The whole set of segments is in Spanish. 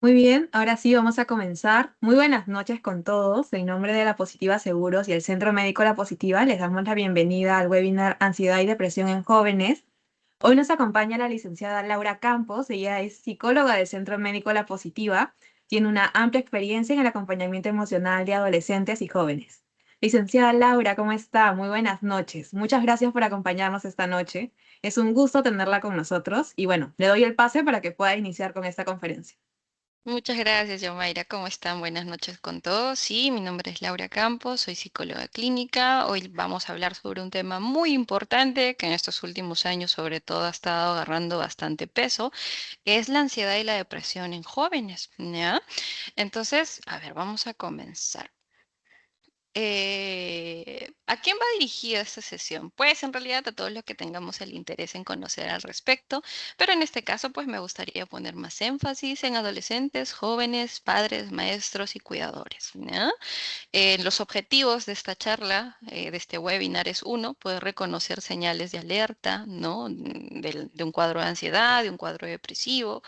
Muy bien, ahora sí vamos a comenzar. Muy buenas noches con todos. En nombre de La Positiva Seguros y el Centro Médico La Positiva, les damos la bienvenida al webinar Ansiedad y Depresión en Jóvenes. Hoy nos acompaña la licenciada Laura Campos. Ella es psicóloga del Centro Médico La Positiva. Tiene una amplia experiencia en el acompañamiento emocional de adolescentes y jóvenes. Licenciada Laura, ¿cómo está? Muy buenas noches. Muchas gracias por acompañarnos esta noche. Es un gusto tenerla con nosotros y bueno, le doy el pase para que pueda iniciar con esta conferencia. Muchas gracias, Yomaira. ¿Cómo están? Buenas noches con todos. Sí, mi nombre es Laura Campos, soy psicóloga clínica. Hoy vamos a hablar sobre un tema muy importante que en estos últimos años sobre todo ha estado agarrando bastante peso, que es la ansiedad y la depresión en jóvenes, ¿ya? Entonces, a ver, vamos a comenzar. ¿A quién va dirigida esta sesión? Pues en realidad a todos los que tengamos el interés en conocer al respecto, pero en este caso pues me gustaría poner más énfasis en adolescentes, jóvenes, padres, maestros y cuidadores, ¿ya? Los objetivos de esta charla, de este webinar es uno, poder reconocer señales de alerta, ¿no? De un cuadro de ansiedad, de un cuadro depresivo,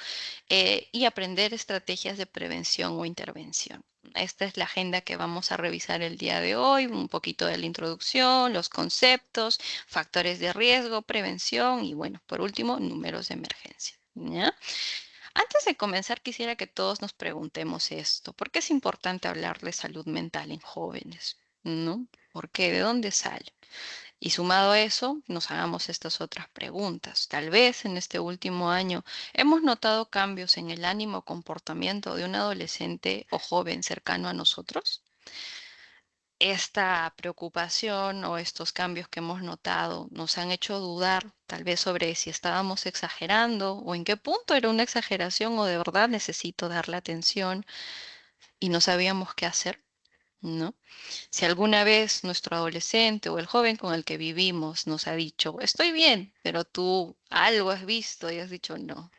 y aprender estrategias de prevención o intervención. Esta es la agenda que vamos a revisar el día de hoy, un poquito de la introducción, los conceptos, factores de riesgo, prevención y bueno, por último, números de emergencia. ¿Ya? Antes de comenzar, quisiera que todos nos preguntemos esto. ¿Por qué es importante hablar de salud mental en jóvenes? ¿No? ¿Por qué? ¿De dónde sale? Y sumado a eso, nos hagamos estas otras preguntas. Tal vez en este último año hemos notado cambios en el ánimo o comportamiento de un adolescente o joven cercano a nosotros. Esta preocupación o estos cambios que hemos notado nos han hecho dudar tal vez sobre si estábamos exagerando o en qué punto era una exageración o de verdad necesito darle atención y no sabíamos qué hacer, ¿no? Si alguna vez nuestro adolescente o el joven con el que vivimos nos ha dicho, estoy bien, pero tú algo has visto y has dicho, no,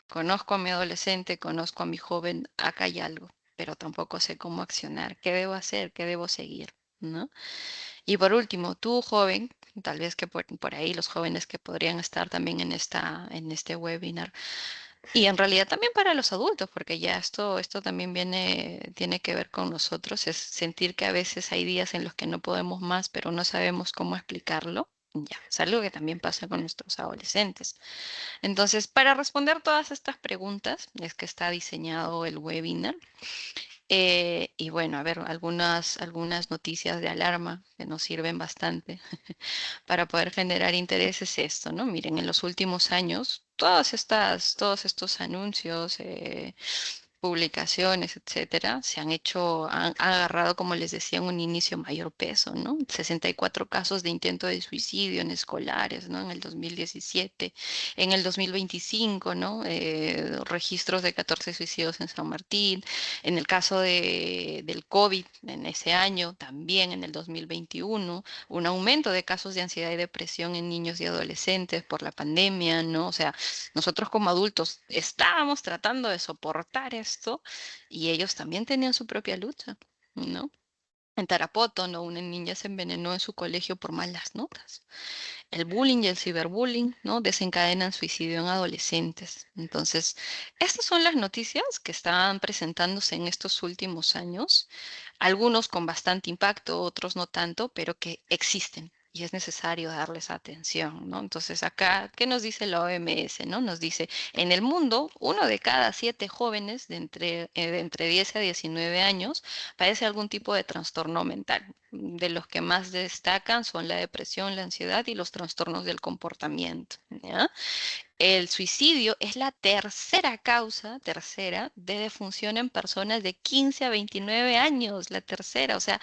conozco a mi adolescente, conozco a mi joven, acá hay algo, pero tampoco sé cómo accionar, qué debo hacer, qué debo seguir, ¿no? Y por último, tú joven, tal vez que por ahí los jóvenes que podrían estar también en este webinar, y en realidad también para los adultos, porque ya esto también tiene que ver con nosotros, es sentir que a veces hay días en los que no podemos más, pero no sabemos cómo explicarlo. Ya, es algo que también pasa con nuestros adolescentes. Entonces, para responder todas estas preguntas, es que está diseñado el webinar. Y bueno, a ver, algunas noticias de alarma que nos sirven bastante para poder generar interés es esto, ¿no? Miren, en los últimos años, todos estos anuncios, publicaciones, etcétera, han agarrado, como les decía, en un inicio mayor peso, ¿no? 64 casos de intento de suicidio en escolares, ¿no? En el 2017, en el 2025, ¿no? Registros de 14 suicidios en San Martín, en el caso del COVID, en ese año, también en el 2021, un aumento de casos de ansiedad y depresión en niños y adolescentes por la pandemia, ¿no? O sea, nosotros como adultos estábamos tratando de soportar esto y ellos también tenían su propia lucha, ¿no? En Tarapoto, ¿no? Una niña se envenenó en su colegio por malas notas. El bullying y el ciberbullying, ¿no? Desencadenan suicidio en adolescentes. Entonces, estas son las noticias que están presentándose en estos últimos años, algunos con bastante impacto, otros no tanto, pero que existen. Y es necesario darles atención, ¿no? Entonces acá, ¿qué nos dice la OMS, no? Nos dice, en el mundo, 1 de cada 7 jóvenes de entre 10 a 19 años padece algún tipo de trastorno mental. De los que más destacan son la depresión, la ansiedad y los trastornos del comportamiento, ¿ya? El suicidio es la tercera de defunción en personas de 15 a 29 años, la tercera, o sea,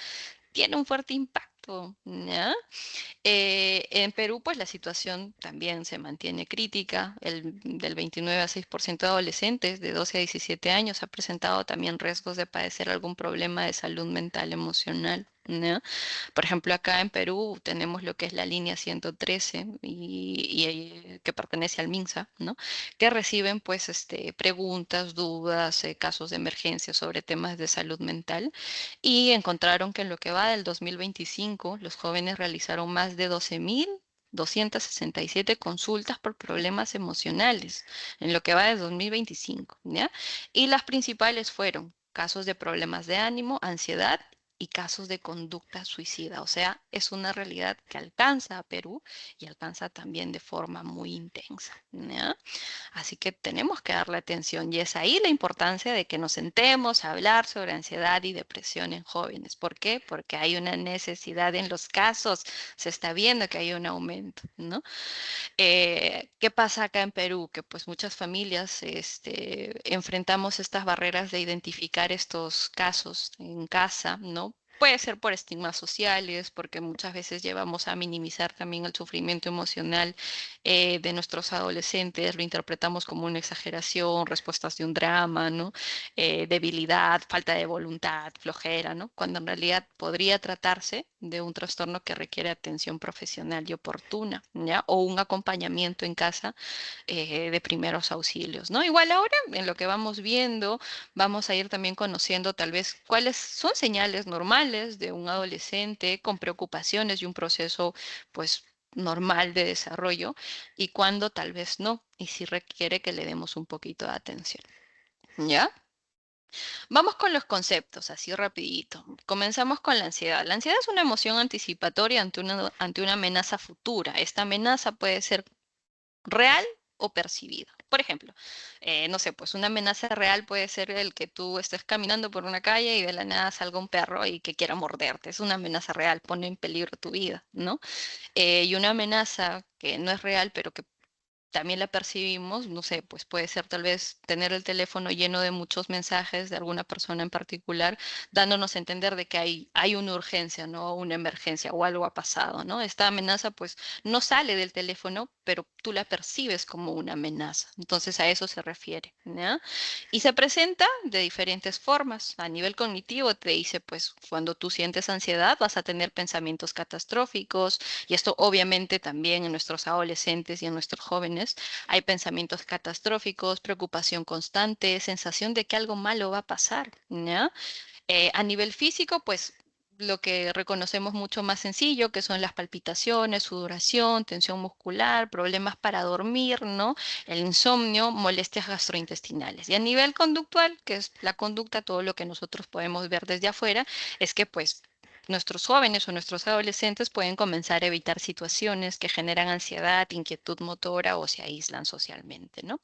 tiene un fuerte impacto, ¿ya? En Perú, pues la situación también se mantiene crítica. Del 29 a 6% de adolescentes de 12 a 17 años ha presentado también riesgos de padecer algún problema de salud mental emocional, ¿no? Por ejemplo, acá en Perú tenemos lo que es la línea 113 que pertenece al MINSA, ¿no? Que reciben pues preguntas, dudas, casos de emergencia sobre temas de salud mental y encontraron que en lo que va del 2025 los jóvenes realizaron más de 12.000. 267 consultas por problemas emocionales en lo que va de 2025, ¿ya? Y las principales fueron casos de problemas de ánimo, ansiedad y casos de conducta suicida. O sea, es una realidad que alcanza a Perú y alcanza también de forma muy intensa, ¿ya? Así que tenemos que darle atención y es ahí la importancia de que nos sentemos a hablar sobre ansiedad y depresión en jóvenes. ¿Por qué? Porque hay una necesidad en los casos, se está viendo que hay un aumento, ¿no? ¿Qué pasa acá en Perú? Que pues muchas familias enfrentamos estas barreras de identificar estos casos en casa, ¿no? Puede ser por estigmas sociales, porque muchas veces llevamos a minimizar también el sufrimiento emocional de nuestros adolescentes, lo interpretamos como una exageración, respuestas de un drama, ¿no? Debilidad, falta de voluntad, flojera, ¿no? Cuando en realidad podría tratarse de un trastorno que requiere atención profesional y oportuna, ¿ya? O un acompañamiento en casa de primeros auxilios, ¿no? Igual ahora, en lo que vamos viendo, vamos a ir también conociendo tal vez cuáles son señales normales de un adolescente con preocupaciones y un proceso, pues, normal de desarrollo y cuándo tal vez no, y si requiere que le demos un poquito de atención, ¿ya? Vamos con los conceptos, así rapidito. Comenzamos con la ansiedad. La ansiedad es una emoción anticipatoria ante una amenaza futura. Esta amenaza puede ser real o percibida. Por ejemplo, no sé, pues una amenaza real puede ser el que tú estés caminando por una calle y de la nada salga un perro y que quiera morderte. Es una amenaza real, pone en peligro tu vida, ¿no? Y una amenaza que no es real, pero que también la percibimos, no sé, pues puede ser tal vez tener el teléfono lleno de muchos mensajes de alguna persona en particular, dándonos a entender de que hay una urgencia, ¿no? Una emergencia o algo ha pasado, ¿no? Esta amenaza pues no sale del teléfono, pero tú la percibes como una amenaza. Entonces a eso se refiere, ¿ya? Y se presenta de diferentes formas. A nivel cognitivo te dice, pues cuando tú sientes ansiedad vas a tener pensamientos catastróficos y esto obviamente también en nuestros adolescentes y en nuestros jóvenes hay pensamientos catastróficos, preocupación constante, sensación de que algo malo va a pasar, ¿ya? A nivel físico, pues lo que reconocemos mucho más sencillo, que son las palpitaciones, sudoración, tensión muscular, problemas para dormir, ¿no? El insomnio, molestias gastrointestinales. Y a nivel conductual, que es la conducta, todo lo que nosotros podemos ver desde afuera, es que pues nuestros jóvenes o nuestros adolescentes pueden comenzar a evitar situaciones que generan ansiedad, inquietud motora o se aíslan socialmente, ¿no?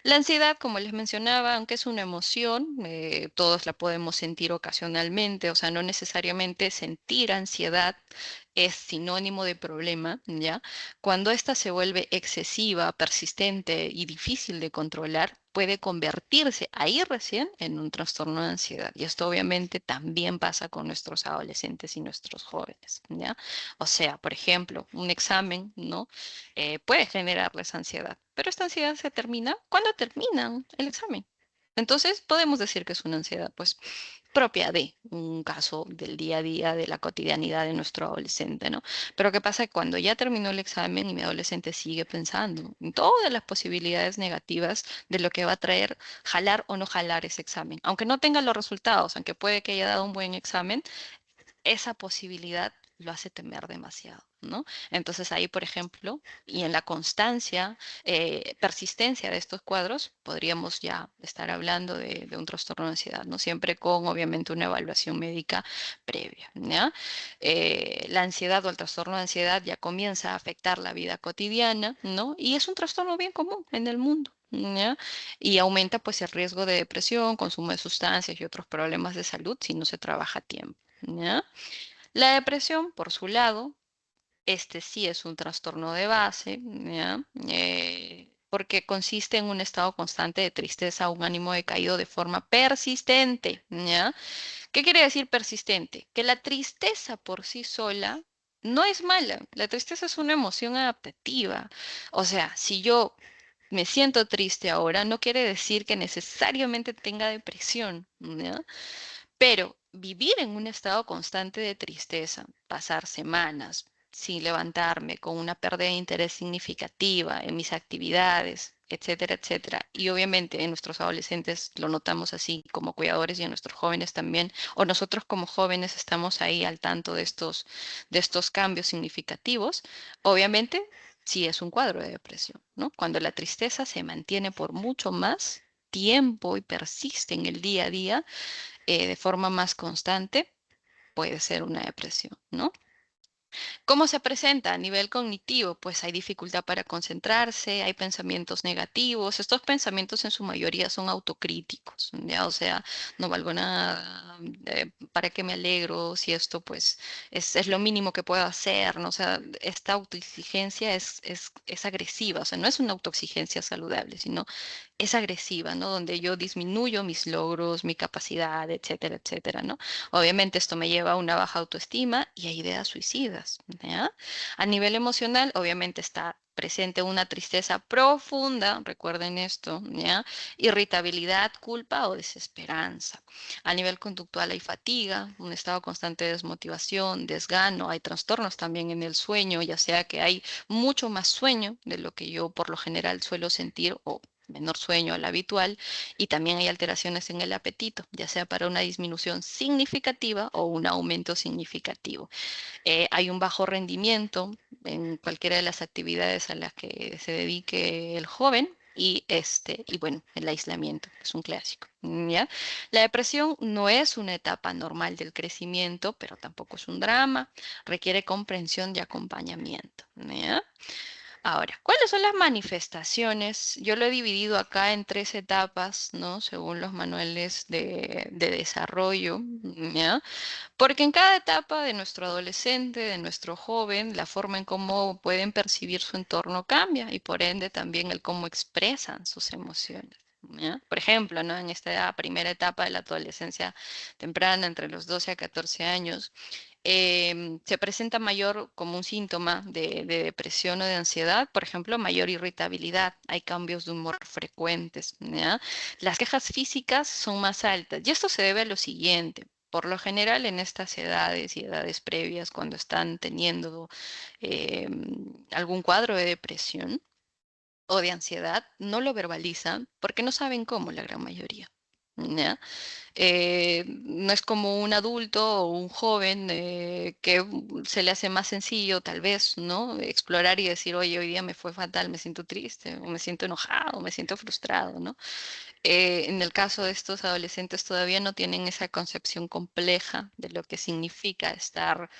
La ansiedad, como les mencionaba, aunque es una emoción, todos la podemos sentir ocasionalmente, o sea, no necesariamente sentir ansiedad es sinónimo de problema, ¿ya? Cuando esta se vuelve excesiva, persistente y difícil de controlar, puede convertirse ahí recién en un trastorno de ansiedad. Y esto obviamente también pasa con nuestros adolescentes y nuestros jóvenes, ¿ya? O sea, por ejemplo, un examen, ¿no? Puede generarles ansiedad, pero esta ansiedad se termina cuando terminan el examen. Entonces, podemos decir que es una ansiedad, pues, propia de un caso del día a día, de la cotidianidad de nuestro adolescente, ¿no? Pero ¿qué pasa cuando ya terminó el examen y mi adolescente sigue pensando en todas las posibilidades negativas de lo que va a traer jalar o no jalar ese examen? Aunque no tenga los resultados, aunque puede que haya dado un buen examen, esa posibilidad lo hace temer demasiado, ¿no? Entonces ahí, por ejemplo, y en la constancia, persistencia de estos cuadros, podríamos ya estar hablando de un trastorno de ansiedad, ¿no? Siempre con, obviamente, una evaluación médica previa, ¿ya? La ansiedad o el trastorno de ansiedad ya comienza a afectar la vida cotidiana, ¿no? Y es un trastorno bien común en el mundo. ¿Ya? Y aumenta pues el riesgo de depresión, consumo de sustancias y otros problemas de salud si no se trabaja a tiempo. ¿Ya? La depresión, por su lado, este sí es un trastorno de base, ¿ya? Porque consiste en un estado constante de tristeza, un ánimo decaído de forma persistente, ¿ya? ¿Qué quiere decir persistente? Que la tristeza por sí sola no es mala, la tristeza es una emoción adaptativa. O sea, si yo me siento triste ahora, no quiere decir que necesariamente tenga depresión, ¿ya? Pero vivir en un estado constante de tristeza, pasar semanas, sin levantarme, con una pérdida de interés significativa en mis actividades, etcétera, etcétera. Y obviamente en nuestros adolescentes lo notamos así como cuidadores y en nuestros jóvenes también, o nosotros como jóvenes estamos ahí al tanto de estos cambios significativos. Obviamente, sí es un cuadro de depresión, ¿no? Cuando la tristeza se mantiene por mucho más tiempo y persiste en el día a día de forma más constante, puede ser una depresión, ¿no? ¿Cómo se presenta a nivel cognitivo? Pues hay dificultad para concentrarse, hay pensamientos negativos. Estos pensamientos en su mayoría son autocríticos, ¿ya? O sea, no valgo nada, ¿para qué me alegro si esto pues es lo mínimo que puedo hacer? ¿No? O sea, esta autoexigencia es agresiva, o sea, no es una autoexigencia saludable, sino es agresiva, ¿no? Donde yo disminuyo mis logros, mi capacidad, etcétera, etcétera, ¿no? Obviamente esto me lleva a una baja autoestima y a ideas suicidas, ¿ya? A nivel emocional, obviamente está presente una tristeza profunda, recuerden esto, ¿ya? Irritabilidad, culpa o desesperanza. A nivel conductual hay fatiga, un estado constante de desmotivación, desgano, hay trastornos también en el sueño, ya sea que hay mucho más sueño de lo que yo por lo general suelo sentir o menor sueño al habitual, y también hay alteraciones en el apetito, ya sea para una disminución significativa o un aumento significativo. Hay un bajo rendimiento en cualquiera de las actividades a las que se dedique el joven. Y bueno, el aislamiento, que es un clásico, ¿ya? La depresión no es una etapa normal del crecimiento, pero tampoco es un drama, requiere comprensión y acompañamiento, ¿ya? Ahora, ¿cuáles son las manifestaciones? Yo lo he dividido acá en tres etapas, ¿no? Según los manuales de desarrollo, ¿ya? Porque en cada etapa de nuestro adolescente, de nuestro joven, la forma en cómo pueden percibir su entorno cambia y por ende también el cómo expresan sus emociones. ¿Ya? Por ejemplo, ¿no? En esta primera etapa de la adolescencia temprana, entre los 12 a 14 años, se presenta mayor como un síntoma de depresión o de ansiedad, por ejemplo, mayor irritabilidad, hay cambios de humor frecuentes, ¿ya? Las quejas físicas son más altas y esto se debe a lo siguiente. Por lo general, en estas edades y edades previas, cuando están teniendo algún cuadro de depresión o de ansiedad, no lo verbalizan porque no saben cómo la gran mayoría. ¿Ya? No es como un adulto o un joven que se le hace más sencillo, tal vez, ¿no? Explorar y decir, oye, hoy día me fue fatal, me siento triste, o me siento enojado, o me siento frustrado, ¿no? En el caso de estos adolescentes todavía no tienen esa concepción compleja de lo que significa estar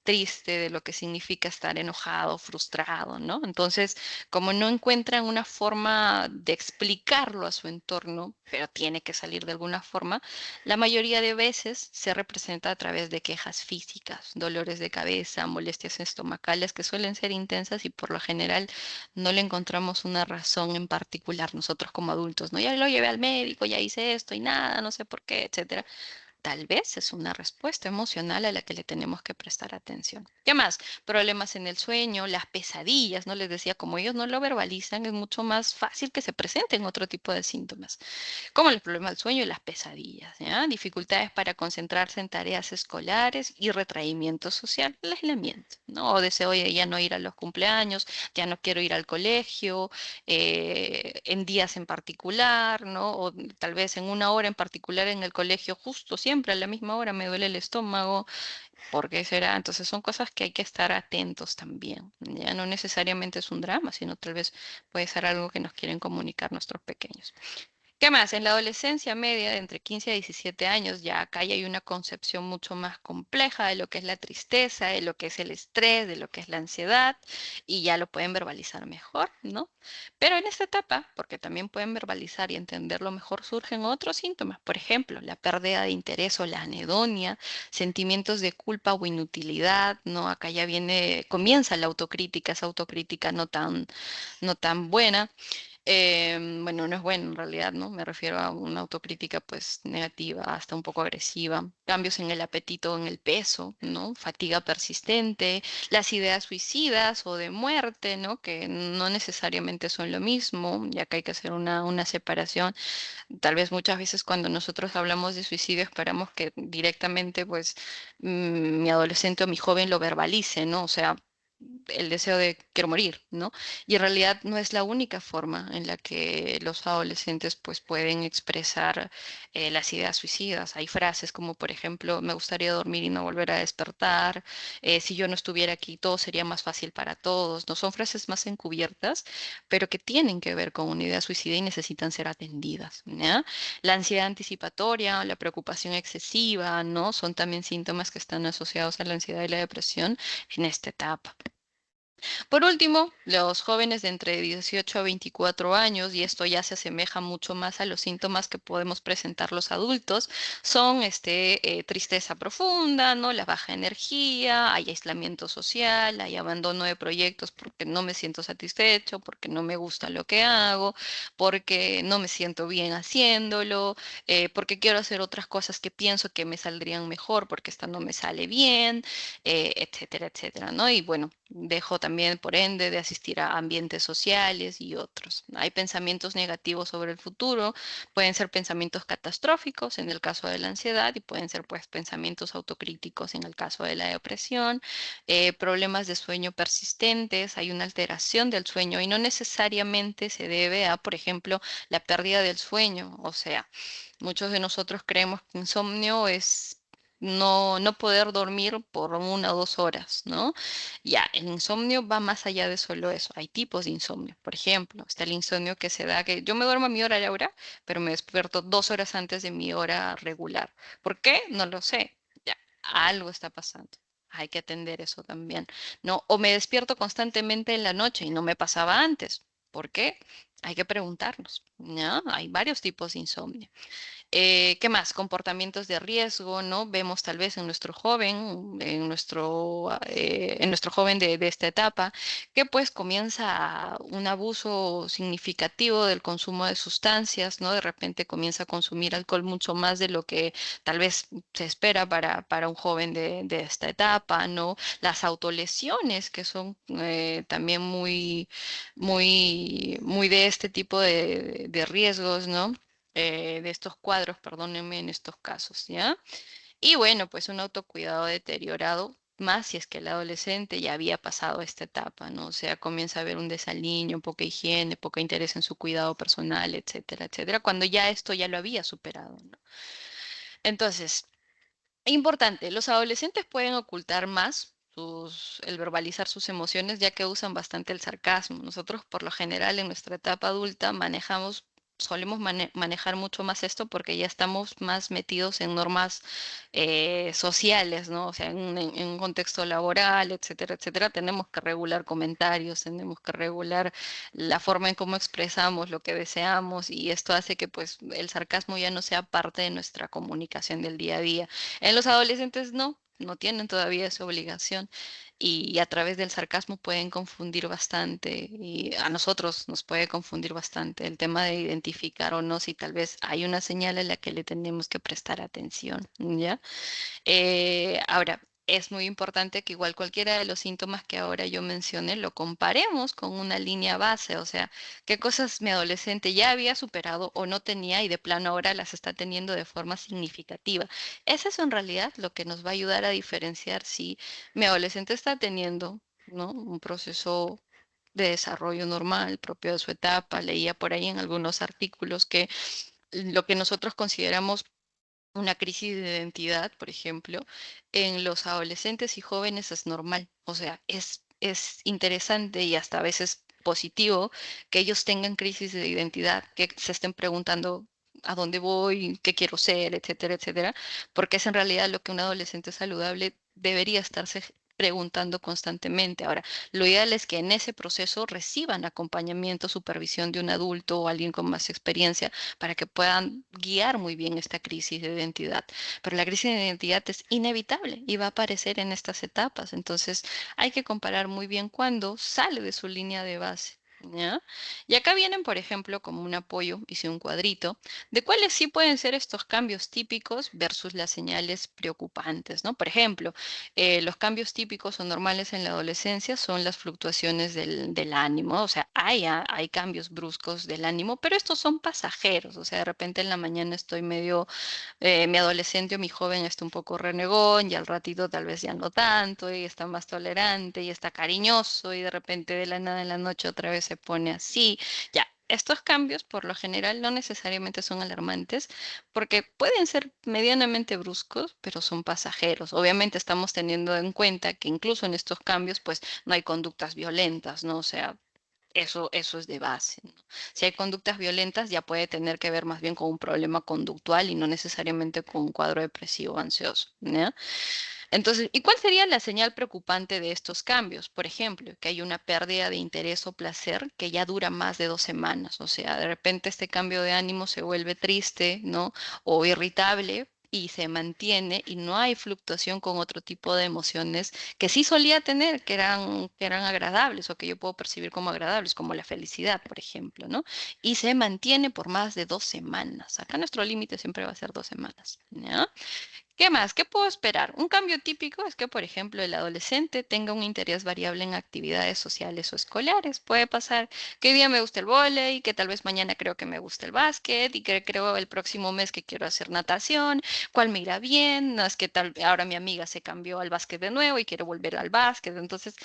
triste, de lo que significa estar enojado, frustrado, ¿no? Entonces, como no encuentran una forma de explicarlo a su entorno, pero tiene que salir de alguna forma, la mayoría de veces se representa a través de quejas físicas, dolores de cabeza, molestias estomacales que suelen ser intensas y por lo general no le encontramos una razón en particular nosotros como adultos, ¿no? Ya lo llevé al médico, ya hice esto y nada, no sé por qué, etcétera. Tal vez es una respuesta emocional a la que le tenemos que prestar atención. ¿Qué más? Problemas en el sueño, las pesadillas, ¿no? Les decía, como ellos no lo verbalizan, es mucho más fácil que se presenten otro tipo de síntomas como los problemas del sueño y las pesadillas, ¿ya? Dificultades para concentrarse en tareas escolares y retraimiento social, el aislamiento, ¿no? O deseo de ya no ir a los cumpleaños, ya no quiero ir al colegio, en días en particular, ¿no? O tal vez en una hora en particular en el colegio, justo siempre a la misma hora me duele el estómago, ¿por qué será? Entonces son cosas que hay que estar atentos también, ya no necesariamente es un drama, sino tal vez puede ser algo que nos quieren comunicar nuestros pequeños. ¿Qué más? En la adolescencia media, de entre 15 a 17 años, ya acá ya hay una concepción mucho más compleja de lo que es la tristeza, de lo que es el estrés, de lo que es la ansiedad, y ya lo pueden verbalizar mejor, ¿no? Pero en esta etapa, porque también pueden verbalizar y entenderlo mejor, surgen otros síntomas. Por ejemplo, la pérdida de interés o la anedonia, sentimientos de culpa o inutilidad, ¿no? Acá ya viene, comienza la autocrítica, esa autocrítica no tan buena. Bueno, no es bueno en realidad, ¿no? Me refiero a una autocrítica pues negativa, hasta un poco agresiva. Cambios en el apetito, en el peso, ¿no? Fatiga persistente, las ideas suicidas o de muerte, ¿no? Que no necesariamente son lo mismo, ya que hay que hacer una separación. Tal vez muchas veces cuando nosotros hablamos de suicidio esperamos que directamente pues mi adolescente o mi joven lo verbalice, ¿no? O sea, el deseo de quiero morir, ¿no? Y en realidad no es la única forma en la que los adolescentes pues pueden expresar las ideas suicidas. Hay frases como, por ejemplo, me gustaría dormir y no volver a despertar, si yo no estuviera aquí todo sería más fácil para todos, ¿no? Son frases más encubiertas, pero que tienen que ver con una idea suicida y necesitan ser atendidas, ¿ya? La ansiedad anticipatoria, la preocupación excesiva, ¿no? Son también síntomas que están asociados a la ansiedad y la depresión en esta etapa. Por último, los jóvenes de entre 18 a 24 años, y esto ya se asemeja mucho más a los síntomas que podemos presentar los adultos, son tristeza profunda, ¿no? La baja energía, hay aislamiento social, hay abandono de proyectos porque no me siento satisfecho, porque no me gusta lo que hago, porque no me siento bien haciéndolo, porque quiero hacer otras cosas que pienso que me saldrían mejor porque esta no me sale bien, etcétera, etcétera, ¿no? Y bueno, dejo también, por ende, de asistir a ambientes sociales y otros. Hay pensamientos negativos sobre el futuro, pueden ser pensamientos catastróficos en el caso de la ansiedad y pueden ser pues pensamientos autocríticos en el caso de la depresión, problemas de sueño persistentes, hay una alteración del sueño y no necesariamente se debe a, por ejemplo, la pérdida del sueño, o sea, muchos de nosotros creemos que insomnio es no poder dormir por 1 o 2 horas, ¿no? Ya, el insomnio va más allá de solo eso. Hay tipos de insomnio. Por ejemplo, está el insomnio que se da que yo me duermo a mi hora, Laura, pero me despierto 2 horas antes de mi hora regular. ¿Por qué? No lo sé. Ya, algo está pasando. Hay que atender eso también, ¿no? O me despierto constantemente en la noche y no me pasaba antes. ¿Por qué? Hay que preguntarnos, ¿no? Hay varios tipos de insomnio. ¿Qué más? Comportamientos de riesgo, ¿no? Vemos tal vez en nuestro joven, en nuestro joven de esta etapa, que pues comienza un abuso significativo del consumo de sustancias, ¿no? De repente comienza a consumir alcohol mucho más de lo que tal vez se espera para un joven de esta etapa, ¿no? Las autolesiones, que son también muy de este tipo de riesgos, ¿no? De estos cuadros, perdónenme, en estos casos, ¿ya? Y bueno, pues un autocuidado deteriorado, más si es que el adolescente ya había pasado esta etapa, ¿no? O sea, comienza a haber un desaliño, poca higiene, poca interés en su cuidado personal, etcétera, etcétera, cuando ya esto ya lo había superado, ¿no? Entonces, importante, los adolescentes pueden ocultar más el verbalizar sus emociones, ya que usan bastante el sarcasmo. Nosotros, por lo general, en nuestra etapa adulta, solemos manejar mucho más esto porque ya estamos más metidos en normas sociales, ¿no? O sea, en un contexto laboral, etcétera, etcétera, tenemos que regular comentarios, tenemos que regular la forma en cómo expresamos lo que deseamos y esto hace que pues el sarcasmo ya no sea parte de nuestra comunicación del día a día. En los adolescentes no tienen todavía esa obligación y a través del sarcasmo pueden confundir bastante y a nosotros nos puede confundir bastante el tema de identificar o no si tal vez hay una señal a la que le tenemos que prestar atención, ¿ya? Ahora, es muy importante que igual cualquiera de los síntomas que ahora yo mencioné lo comparemos con una línea base, o sea, qué cosas mi adolescente ya había superado o no tenía y de plano ahora las está teniendo de forma significativa. Eso es en realidad lo que nos va a ayudar a diferenciar si mi adolescente está teniendo, ¿no? Un proceso de desarrollo normal propio de su etapa. Leía por ahí en algunos artículos que lo que nosotros consideramos una crisis de identidad, por ejemplo, en los adolescentes y jóvenes es normal. O sea, es interesante y hasta a veces positivo que ellos tengan crisis de identidad, que se estén preguntando a dónde voy, qué quiero ser, etcétera, etcétera, porque es en realidad lo que un adolescente saludable debería estarse preguntando constantemente. Ahora, lo ideal es que en ese proceso reciban acompañamiento, supervisión de un adulto o alguien con más experiencia para que puedan guiar muy bien esta crisis de identidad. Pero la crisis de identidad es inevitable y va a aparecer en estas etapas. Entonces hay que comparar muy bien cuándo sale de su línea de base. ¿Ya? Y acá vienen, por ejemplo, como un apoyo, hice un cuadrito, de cuáles sí pueden ser estos cambios típicos versus las señales preocupantes, ¿no? Por ejemplo, los cambios típicos o normales en la adolescencia son las fluctuaciones del ánimo, o sea, hay cambios bruscos del ánimo, pero estos son pasajeros, o sea, de repente en la mañana estoy medio mi adolescente o mi joven está un poco renegón y al ratito tal vez ya no tanto y está más tolerante y está cariñoso y de repente de la nada en la noche otra vez se pone así. Ya, estos cambios por lo general no necesariamente son alarmantes porque pueden ser medianamente bruscos, pero son pasajeros. Obviamente estamos teniendo en cuenta que incluso en estos cambios pues no hay conductas violentas, ¿no? O sea, eso es de base, ¿no? Si hay conductas violentas, ya puede tener que ver más bien con un problema conductual y no necesariamente con un cuadro depresivo o ansioso, ¿ya? Entonces, ¿y cuál sería la señal preocupante de estos cambios? Por ejemplo, que hay una pérdida de interés o placer que ya dura más de 2 semanas. O sea, de repente este cambio de ánimo se vuelve triste, ¿no? O irritable y se mantiene y no hay fluctuación con otro tipo de emociones que sí solía tener, que eran agradables o que yo puedo percibir como agradables, como la felicidad, por ejemplo, ¿no? Y se mantiene por más de 2 semanas. Acá nuestro límite siempre va a ser 2 semanas, ¿ya? ¿Qué más? ¿Qué puedo esperar? Un cambio típico es que, por ejemplo, el adolescente tenga un interés variable en actividades sociales o escolares. Puede pasar que hoy día me gusta el vóley, que tal vez mañana creo que me gusta el básquet y que creo el próximo mes que quiero hacer natación, cuál me irá bien. No es que tal ahora mi amiga se cambió al básquet de nuevo y quiere volver al básquet. Entonces,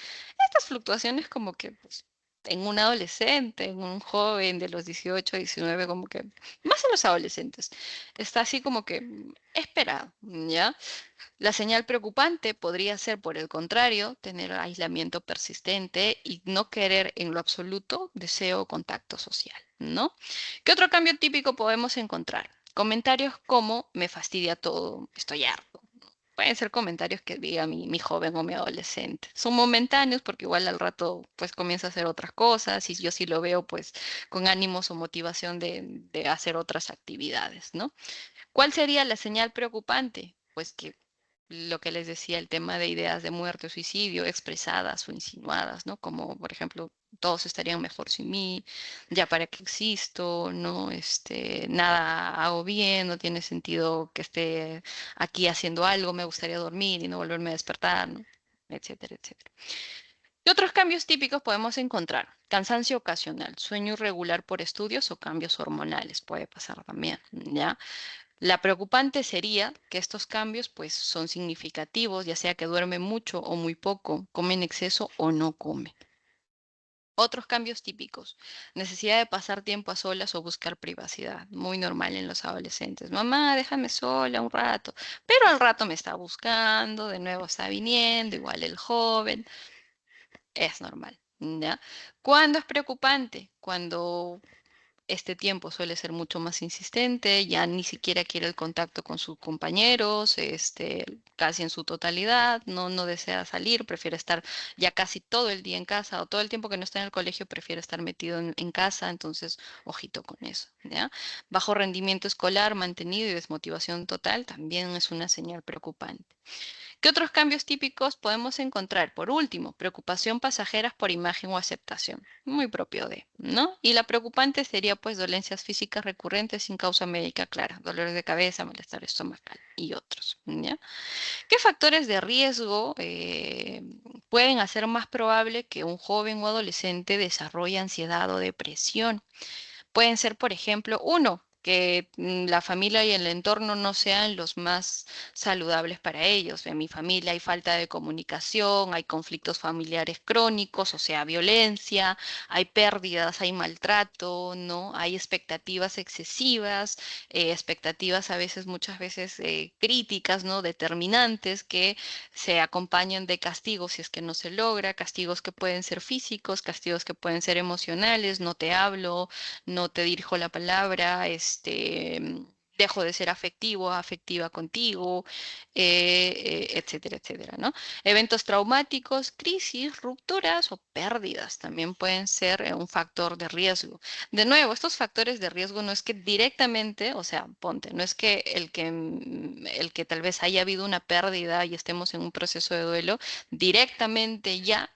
estas fluctuaciones como que pues, en un adolescente, en un joven de los 18, 19, como que más en los adolescentes, está así como que esperado, ¿ya? La señal preocupante podría ser, por el contrario, tener aislamiento persistente y no querer en lo absoluto deseo o contacto social, ¿no? ¿Qué otro cambio típico podemos encontrar? Comentarios como me fastidia todo, estoy harto. Pueden ser comentarios que diga mi joven o mi adolescente. Son momentáneos porque igual al rato pues comienza a hacer otras cosas y yo sí lo veo pues con ánimos o motivación de hacer otras actividades, ¿no? ¿Cuál sería la señal preocupante? Pues que lo que les decía, el tema de ideas de muerte o suicidio expresadas o insinuadas, ¿no? Como, por ejemplo, todos estarían mejor sin mí, ya para qué existo, ¿no? Nada hago bien, no tiene sentido que esté aquí haciendo algo, me gustaría dormir y no volverme a despertar, ¿no? Etcétera, etcétera. ¿Qué otros cambios típicos podemos encontrar? Cansancio ocasional, sueño irregular por estudios o cambios hormonales, puede pasar también, ¿ya? La preocupante sería que estos cambios pues son significativos, ya sea que duerme mucho o muy poco, come en exceso o no come. Otros cambios típicos, necesidad de pasar tiempo a solas o buscar privacidad, muy normal en los adolescentes. Mamá, déjame sola un rato, pero al rato me está buscando, de nuevo está viniendo, igual el joven, es normal, ¿ya? ¿Cuándo es preocupante? Cuando este tiempo suele ser mucho más insistente, ya ni siquiera quiere el contacto con sus compañeros, casi en su totalidad, no desea salir, prefiere estar ya casi todo el día en casa o todo el tiempo que no está en el colegio prefiere estar metido en casa, entonces ojito con eso, ¿ya? Bajo rendimiento escolar mantenido y desmotivación total también es una señal preocupante. ¿Qué otros cambios típicos podemos encontrar? Por último, preocupación pasajeras por imagen o aceptación, muy propio de, ¿no? Y la preocupante sería pues dolencias físicas recurrentes sin causa médica clara, dolores de cabeza, malestar estomacal y otros, ¿ya? ¿Qué factores de riesgo pueden hacer más probable que un joven o adolescente desarrolle ansiedad o depresión? Pueden ser, por ejemplo, uno, que la familia y el entorno no sean los más saludables para ellos. En mi familia hay falta de comunicación, hay conflictos familiares crónicos, o sea, violencia, hay pérdidas, hay maltrato, ¿no? Hay expectativas excesivas, expectativas a veces, muchas veces críticas, ¿no? Determinantes que se acompañan de castigos si es que no se logra, castigos que pueden ser físicos, castigos que pueden ser emocionales, no te hablo, no te dirijo la palabra, dejo de ser afectivo, afectiva contigo, etcétera, etcétera, ¿no? Eventos traumáticos, crisis, rupturas o pérdidas también pueden ser un factor de riesgo. De nuevo, estos factores de riesgo no es que directamente, o sea, ponte, no es que el que tal vez haya habido una pérdida y estemos en un proceso de duelo, directamente ya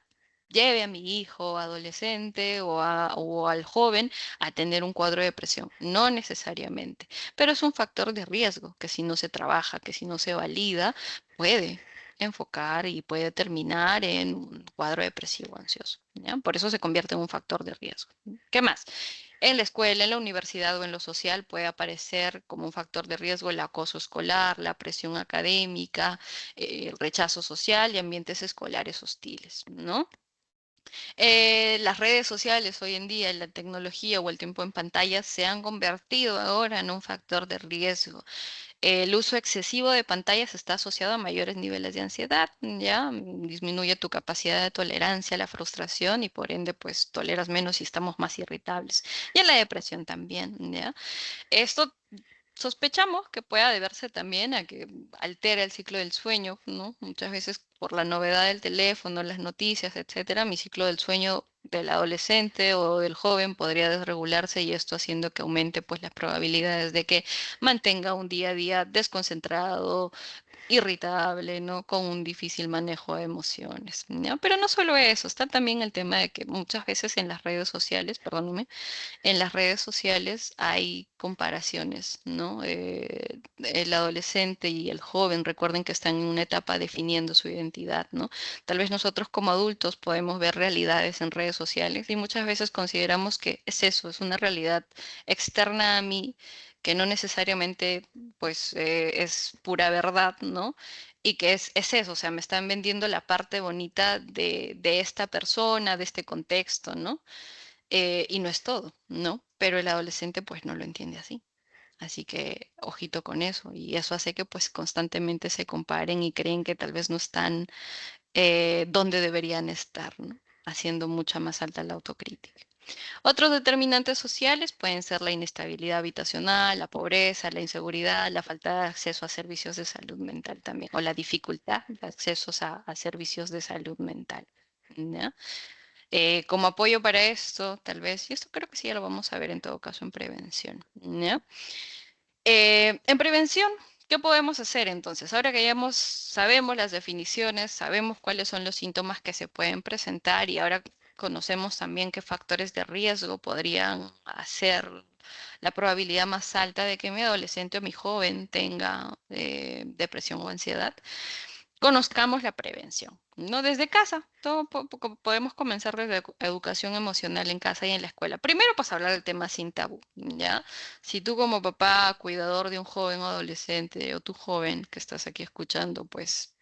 lleve a mi hijo adolescente o al joven a tener un cuadro de depresión. No necesariamente, pero es un factor de riesgo que si no se trabaja, que si no se valida, puede enfocar y puede terminar en un cuadro depresivo ansioso, ¿ya? Por eso se convierte en un factor de riesgo. ¿Qué más? En la escuela, en la universidad o en lo social puede aparecer como un factor de riesgo el acoso escolar, la presión académica, el rechazo social y ambientes escolares hostiles, ¿no? Las redes sociales hoy en día, la tecnología o el tiempo en pantalla se han convertido ahora en un factor de riesgo. El uso excesivo de pantallas está asociado a mayores niveles de ansiedad, ¿ya? Disminuye tu capacidad de tolerancia a la frustración y por ende, pues toleras menos y estamos más irritables. Y a la depresión también, ¿ya? Esto sospechamos que pueda deberse también a que altera el ciclo del sueño, ¿no? Muchas veces por la novedad del teléfono, las noticias, etcétera, mi ciclo del sueño del adolescente o del joven podría desregularse y esto haciendo que aumente pues las probabilidades de que mantenga un día a día desconcentrado, irritable, ¿no? Con un difícil manejo de emociones, ¿ya? Pero no solo eso, está también el tema de que muchas veces en las redes sociales, perdóname, en las redes sociales hay comparaciones, ¿no? El adolescente y el joven, recuerden que están en una etapa definiendo su identidad, ¿no? Tal vez nosotros como adultos podemos ver realidades en redes sociales y muchas veces consideramos que es eso, es una realidad externa a mí que no necesariamente pues es pura verdad, ¿no? Y que es eso, o sea, me están vendiendo la parte bonita de esta persona, de este contexto, ¿no? Y no es todo, ¿no? Pero el adolescente pues no lo entiende así. Así que ojito con eso. Y eso hace que pues constantemente se comparen y creen que tal vez no están donde deberían estar, ¿no? Haciendo mucha más alta la autocrítica. Otros determinantes sociales pueden ser la inestabilidad habitacional, la pobreza, la inseguridad, la falta de acceso a servicios de salud mental también, o la dificultad de accesos a servicios de salud mental. ¿Ya? Como apoyo para esto, tal vez, y esto creo que sí ya lo vamos a ver en todo caso en prevención, ¿ya? En prevención, ¿qué podemos hacer entonces? Ahora que sabemos las definiciones, sabemos cuáles son los síntomas que se pueden presentar y ahora conocemos también qué factores de riesgo podrían hacer la probabilidad más alta de que mi adolescente o mi joven tenga depresión o ansiedad. Conozcamos la prevención, ¿no? Desde casa, podemos comenzar desde educación emocional en casa y en la escuela. Primero, pues hablar del tema sin tabú, ¿ya? Si tú como papá, cuidador de un joven o adolescente, o tu joven que estás aquí escuchando, pues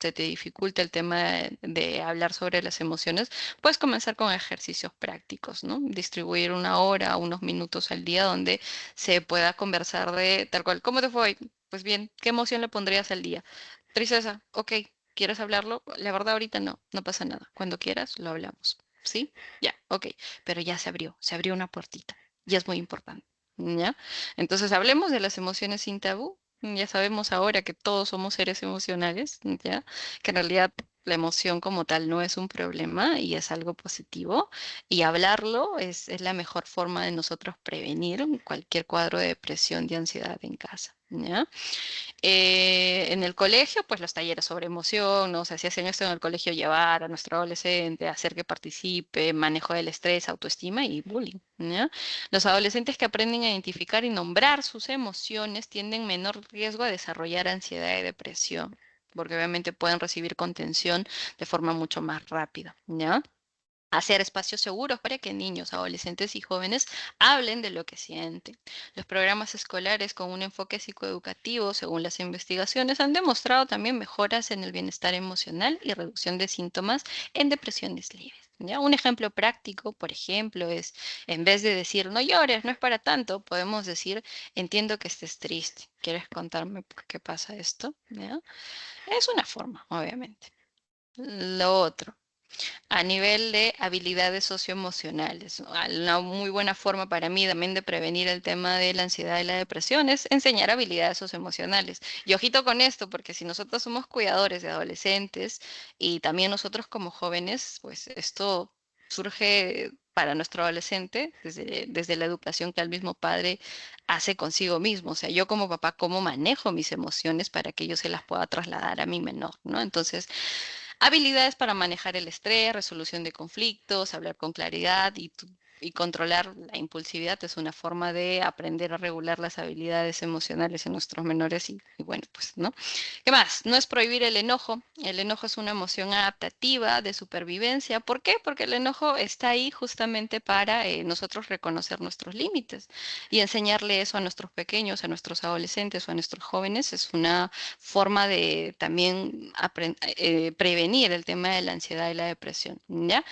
se te dificulta el tema de hablar sobre las emociones, puedes comenzar con ejercicios prácticos, ¿no? Distribuir una hora, unos minutos al día donde se pueda conversar de tal cual. ¿Cómo te fue hoy? Pues bien, ¿qué emoción le pondrías al día? Tristeza, ok, ¿quieres hablarlo? La verdad ahorita no, no pasa nada. Cuando quieras, lo hablamos. ¿Sí? Ya, ok. Pero ya se abrió una puertita. Y es muy importante. ¿Ya? Entonces hablemos de las emociones sin tabú. Ya sabemos ahora que todos somos seres emocionales, ¿ya? Que en realidad la emoción como tal no es un problema y es algo positivo. Y hablarlo es la mejor forma de nosotros prevenir cualquier cuadro de depresión, de ansiedad en casa, ¿ya? En el colegio, pues los talleres sobre emoción, ¿no? O sea, si hacen esto en el colegio, llevar a nuestro adolescente, hacer que participe, manejo del estrés, autoestima y bullying, ¿ya? Los adolescentes que aprenden a identificar y nombrar sus emociones tienden menor riesgo a desarrollar ansiedad y depresión, porque obviamente pueden recibir contención de forma mucho más rápida, ¿ya? Hacer espacios seguros para que niños, adolescentes y jóvenes hablen de lo que sienten. Los programas escolares con un enfoque psicoeducativo, según las investigaciones, han demostrado también mejoras en el bienestar emocional y reducción de síntomas en depresiones leves. ¿Ya? Un ejemplo práctico, por ejemplo, es en vez de decir no llores, no es para tanto, podemos decir entiendo que estés triste. ¿Quieres contarme por qué pasa esto? ¿Ya? Es una forma, obviamente. Lo otro. A nivel de habilidades socioemocionales, ¿no? Una muy buena forma para mí también de prevenir el tema de la ansiedad y la depresión es enseñar habilidades socioemocionales. Y ojito con esto, porque si nosotros somos cuidadores de adolescentes y también nosotros como jóvenes, pues esto surge para nuestro adolescente desde la educación que el mismo padre hace consigo mismo. O sea, yo como papá, ¿cómo manejo mis emociones para que yo se las pueda trasladar a mi menor, ¿no? Entonces, Habilidades para manejar el estrés, resolución de conflictos, hablar con claridad y controlar la impulsividad es una forma de aprender a regular las habilidades emocionales en nuestros menores y bueno, pues, ¿no? ¿Qué más? No es prohibir el enojo. El enojo es una emoción adaptativa de supervivencia. ¿Por qué? Porque el enojo está ahí justamente para nosotros reconocer nuestros límites y enseñarle eso a nuestros pequeños, a nuestros adolescentes o a nuestros jóvenes es una forma de también prevenir el tema de la ansiedad y la depresión, ¿ya?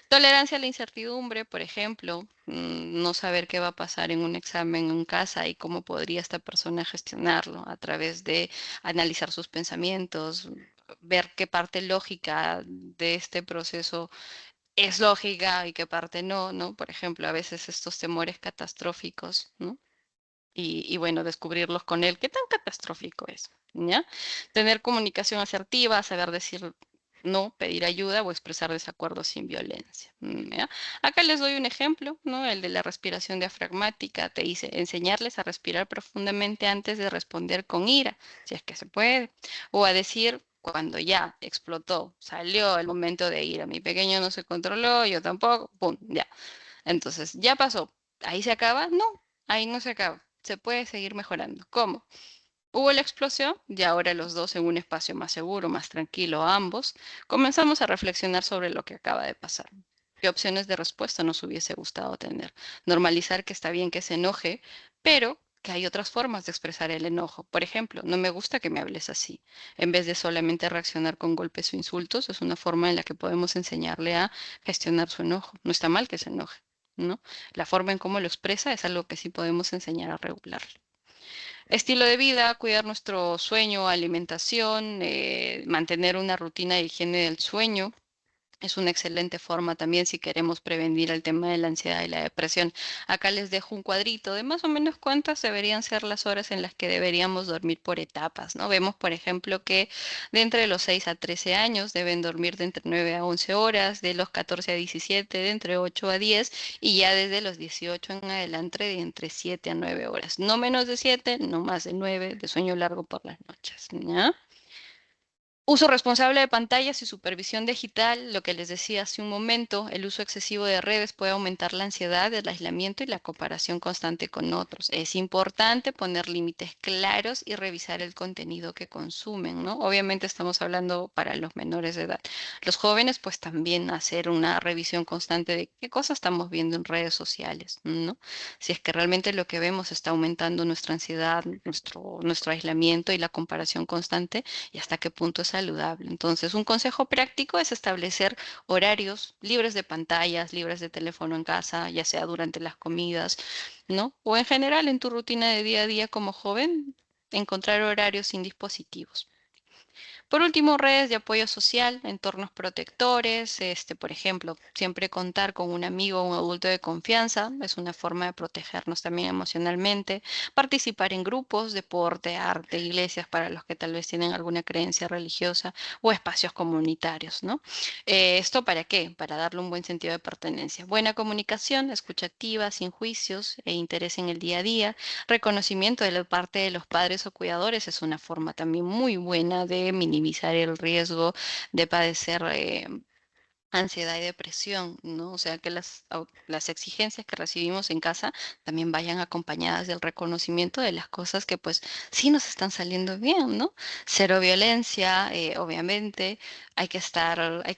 Tolerancia a la incertidumbre, por ejemplo, no saber qué va a pasar en un examen en casa y cómo podría esta persona gestionarlo a través de analizar sus pensamientos, ver qué parte lógica de este proceso es lógica y qué parte no, ¿no? Por ejemplo, a veces estos temores catastróficos, ¿no? Y bueno, descubrirlos con él, qué tan catastrófico es, ¿ya? Tener comunicación asertiva, saber decir no, pedir ayuda o expresar desacuerdos sin violencia, ¿ya? Acá les doy un ejemplo, ¿no? El de la respiración diafragmática, te dice enseñarles a respirar profundamente antes de responder con ira, si es que se puede, o a decir cuando ya explotó, salió el momento de ira, mi pequeño no se controló, yo tampoco, pum, ya. Entonces, ya pasó. ¿Ahí se acaba? No, ahí no se acaba. Se puede seguir mejorando. ¿Cómo? Hubo la explosión y ahora los dos en un espacio más seguro, más tranquilo, ambos, comenzamos a reflexionar sobre lo que acaba de pasar. ¿Qué opciones de respuesta nos hubiese gustado tener? Normalizar que está bien que se enoje, pero que hay otras formas de expresar el enojo. Por ejemplo, no me gusta que me hables así. En vez de solamente reaccionar con golpes o insultos, es una forma en la que podemos enseñarle a gestionar su enojo. No está mal que se enoje, ¿no? La forma en cómo lo expresa es algo que sí podemos enseñar a regular. Estilo de vida, cuidar nuestro sueño, alimentación, mantener una rutina de higiene del sueño. Es una excelente forma también si queremos prevenir el tema de la ansiedad y la depresión. Acá les dejo un cuadrito de más o menos cuántas deberían ser las horas en las que deberíamos dormir por etapas, ¿no? Vemos, por ejemplo, que de entre los 6 a 13 años deben dormir de entre 9 a 11 horas, de los 14 a 17 de entre 8 a 10 y ya desde los 18 en adelante de entre 7 a 9 horas. No menos de 7, no más de 9 de sueño largo por las noches, ¿ya? Uso responsable de pantallas y supervisión digital, lo que les decía hace un momento, el uso excesivo de redes puede aumentar la ansiedad, el aislamiento y la comparación constante con otros. Es importante poner límites claros y revisar el contenido que consumen, ¿no? Obviamente estamos hablando para los menores de edad. Los jóvenes, pues también hacer una revisión constante de qué cosas estamos viendo en redes sociales, ¿no? Si es que realmente lo que vemos está aumentando nuestra ansiedad, nuestro aislamiento y la comparación constante y hasta qué punto es saludable. Entonces, un consejo práctico es establecer horarios libres de pantallas, libres de teléfono en casa, ya sea durante las comidas, ¿no? O en general en tu rutina de día a día como joven, encontrar horarios sin dispositivos. Por último, redes de apoyo social, entornos protectores, por ejemplo, siempre contar con un amigo o un adulto de confianza es una forma de protegernos también emocionalmente. Participar en grupos, deporte, arte, iglesias para los que tal vez tienen alguna creencia religiosa o espacios comunitarios, ¿no? ¿Esto para qué? Para darle un buen sentido de pertenencia. Buena comunicación, escucha activa, sin juicios e interés en el día a día. Reconocimiento de la parte de los padres o cuidadores es una forma también muy buena de minimizar el riesgo de padecer ansiedad y depresión, ¿no? O sea, que las exigencias que recibimos en casa también vayan acompañadas del reconocimiento de las cosas que pues sí nos están saliendo bien, ¿no? Cero violencia, obviamente, hay que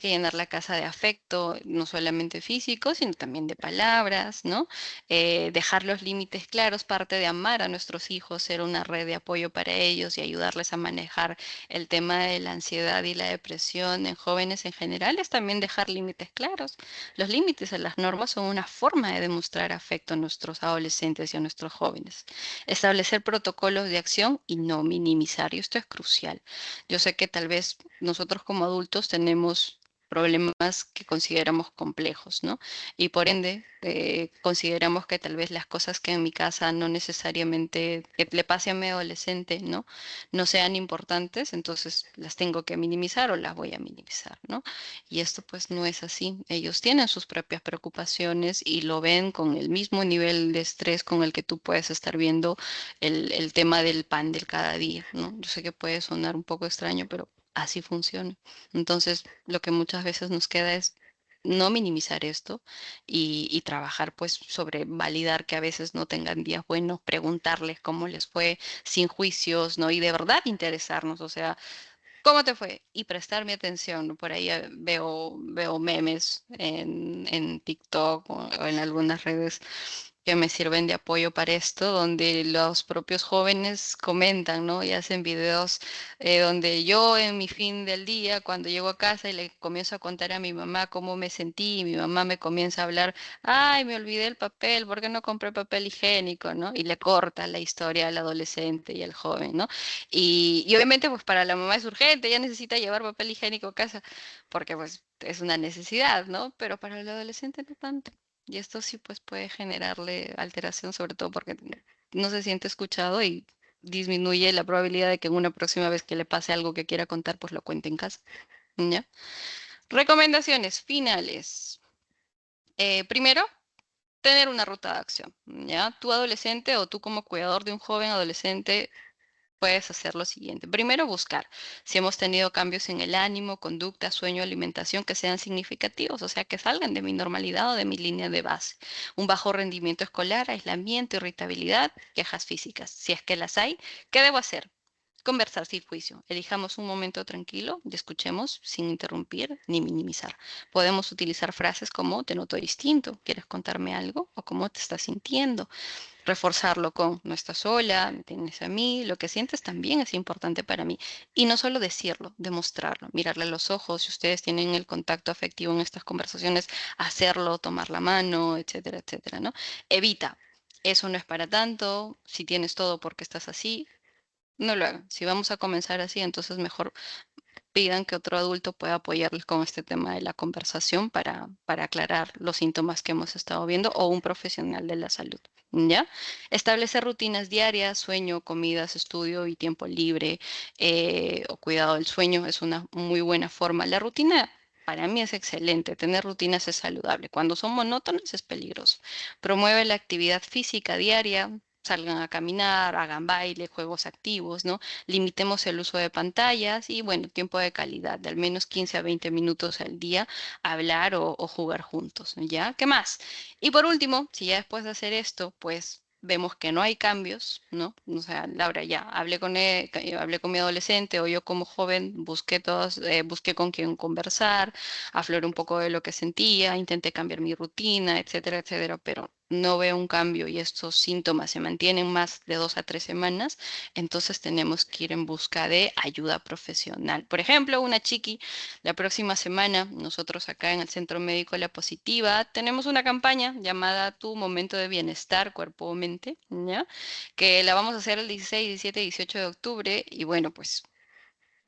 llenar la casa de afecto, no solamente físico, sino también de palabras, ¿no? Dejar los límites claros, parte de amar a nuestros hijos, ser una red de apoyo para ellos y ayudarles a manejar el tema de la ansiedad y la depresión en jóvenes en general es también dejar límites claros. Los límites a las normas son una forma de demostrar afecto a nuestros adolescentes y a nuestros jóvenes. Establecer protocolos de acción y no minimizar. Y esto es crucial. Yo sé que tal vez nosotros como adultos tenemos problemas que consideramos complejos, ¿no? Y por ende, consideramos que tal vez las cosas que en mi casa no necesariamente que le pase a mi adolescente, ¿no? No sean importantes, entonces las tengo que minimizar o las voy a minimizar, ¿no? Y esto pues no es así. Ellos tienen sus propias preocupaciones y lo ven con el mismo nivel de estrés con el que tú puedes estar viendo el tema del pan del cada día, ¿no? Yo sé que puede sonar un poco extraño, pero así funciona. Entonces, lo que muchas veces nos queda es no minimizar esto y trabajar pues sobre validar que a veces no tengan días buenos, preguntarles cómo les fue sin juicios, ¿no? Y de verdad interesarnos, o sea, ¿cómo te fue? Y prestarme atención, ¿no? Por ahí veo memes en TikTok o en algunas redes que me sirven de apoyo para esto, donde los propios jóvenes comentan, ¿no? Y hacen videos donde yo en mi fin del día, cuando llego a casa y le comienzo a contar a mi mamá cómo me sentí, y mi mamá me comienza a hablar, ay, me olvidé el papel, ¿por qué no compré papel higiénico, ¿no? Y le corta la historia al adolescente y al joven, ¿no? Y obviamente, pues para la mamá es urgente, ella necesita llevar papel higiénico a casa, porque pues es una necesidad, ¿no? Pero para el adolescente no tanto. Y esto sí, pues puede generarle alteración, sobre todo porque no se siente escuchado y disminuye la probabilidad de que en una próxima vez que le pase algo que quiera contar, pues lo cuente en casa, ¿ya? Recomendaciones finales. Primero, tener una ruta de acción, ¿ya? Tu adolescente o tú como cuidador de un joven adolescente puedes hacer lo siguiente. Primero, buscar si hemos tenido cambios en el ánimo, conducta, sueño, alimentación que sean significativos, o sea, que salgan de mi normalidad o de mi línea de base. Un bajo rendimiento escolar, aislamiento, irritabilidad, quejas físicas. Si es que las hay, ¿qué debo hacer? Conversar sin juicio. Elijamos un momento tranquilo y escuchemos sin interrumpir ni minimizar. Podemos utilizar frases como te noto distinto, ¿quieres contarme algo? O cómo te estás sintiendo. Reforzarlo con no estás sola, me tienes a mí, lo que sientes también es importante para mí. Y no solo decirlo, demostrarlo, mirarle a los ojos, si ustedes tienen el contacto afectivo en estas conversaciones, hacerlo, tomar la mano, etcétera, etcétera, ¿no? Evita, eso no es para tanto, si tienes todo porque estás así, no lo hagan. Si vamos a comenzar así, entonces mejor pidan que otro adulto pueda apoyarles con este tema de la conversación para aclarar los síntomas que hemos estado viendo o un profesional de la salud. ¿Ya? Establecer rutinas diarias, sueño, comidas, estudio y tiempo libre o cuidado del sueño es una muy buena forma. La rutina para mí es excelente. Tener rutinas es saludable. Cuando son monótonas es peligroso. Promueve la actividad física diaria. Salgan a caminar, hagan baile, juegos activos, ¿no? Limitemos el uso de pantallas y, bueno, tiempo de calidad, de al menos 15 a 20 minutos al día, hablar o jugar juntos, ¿ya? ¿Qué más? Y por último, si ya después de hacer esto, pues vemos que no hay cambios, ¿no? O sea, Laura, ya hablé con hablé con mi adolescente o yo como joven busqué con quién conversar, afloré un poco de lo que sentía, intenté cambiar mi rutina, etcétera, etcétera, pero no veo un cambio y estos síntomas se mantienen más de 2 a 3 semanas, entonces tenemos que ir en busca de ayuda profesional. Por ejemplo, una chiqui, la próxima semana, nosotros acá en el Centro Médico La Positiva tenemos una campaña llamada Tu Momento de Bienestar, Cuerpo o Mente, ¿ya? Que la vamos a hacer el 16, 17 y 18 de octubre y bueno, pues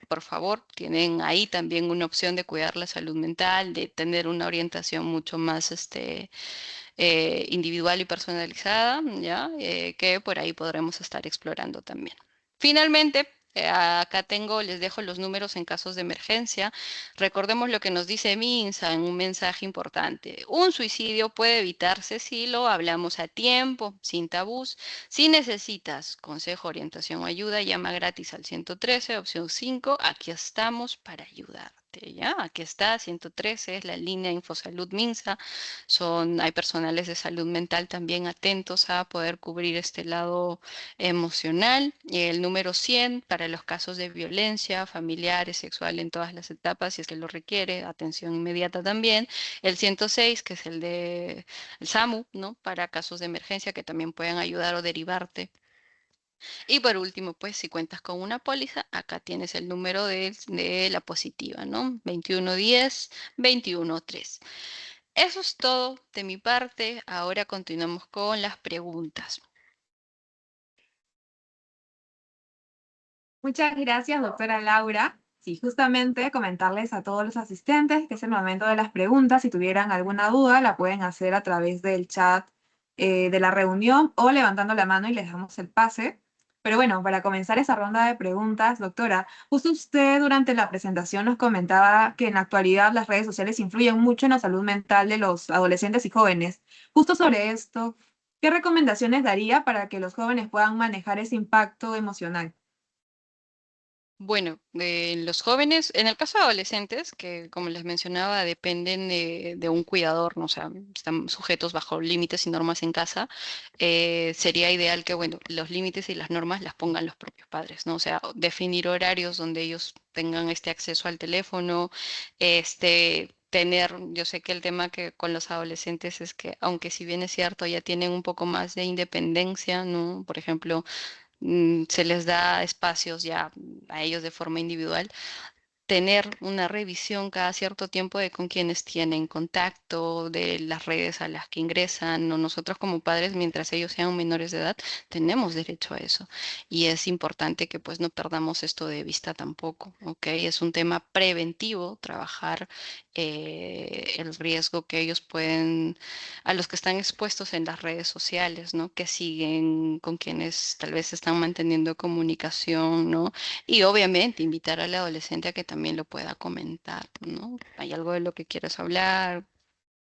por favor, tienen ahí también una opción de cuidar la salud mental, de tener una orientación mucho más individual y personalizada, ¿ya? Que por ahí podremos estar explorando también. Finalmente, acá les dejo los números en casos de emergencia. Recordemos lo que nos dice Minsa en un mensaje importante. Un suicidio puede evitarse si lo hablamos a tiempo, sin tabús. Si necesitas consejo, orientación o ayuda, llama gratis al 113, opción 5. Aquí estamos para ayudarte. ¿Ya? Aquí está, 113 es la línea Infosalud Minsa. Hay personales de salud mental también atentos a poder cubrir este lado emocional. El número 100 para los casos de violencia familiar y sexual en todas las etapas, si es que lo requiere, atención inmediata también. El 106, que es el de el SAMU, ¿no? Para casos de emergencia que también pueden ayudar o derivarte. Y por último, pues si cuentas con una póliza, acá tienes el número de la positiva, ¿no? 2110 213. Eso es todo de mi parte. Ahora continuamos con las preguntas. Muchas gracias, doctora Laura. Sí, justamente comentarles a todos los asistentes que es el momento de las preguntas. Si tuvieran alguna duda, la pueden hacer a través del chat de la reunión o levantando la mano y les damos el pase. Pero bueno, para comenzar esa ronda de preguntas, doctora, justo usted durante la presentación nos comentaba que en la actualidad las redes sociales influyen mucho en la salud mental de los adolescentes y jóvenes. Justo sobre esto, ¿qué recomendaciones daría para que los jóvenes puedan manejar ese impacto emocional? Bueno, los jóvenes, en el caso de adolescentes, que como les mencionaba, dependen de un cuidador, ¿no? O sea, están sujetos bajo límites y normas en casa, sería ideal que, bueno, los límites y las normas las pongan los propios padres, ¿no? O sea, definir horarios donde ellos tengan este acceso al teléfono, yo sé que el tema que con los adolescentes es que, aunque si bien es cierto, ya tienen un poco más de independencia, ¿no? Por ejemplo, se les da espacios ya a ellos de forma individual, tener una revisión cada cierto tiempo de con quienes tienen contacto, de las redes a las que ingresan, o nosotros como padres, mientras ellos sean menores de edad, tenemos derecho a eso. Y es importante que pues no perdamos esto de vista tampoco, ¿ok? Es un tema preventivo, trabajar el riesgo que ellos pueden, a los que están expuestos en las redes sociales, ¿no? Que siguen con quienes tal vez están manteniendo comunicación, ¿no? Y obviamente invitar al adolescente a que también lo pueda comentar, ¿no? Hay algo de lo que quieras hablar,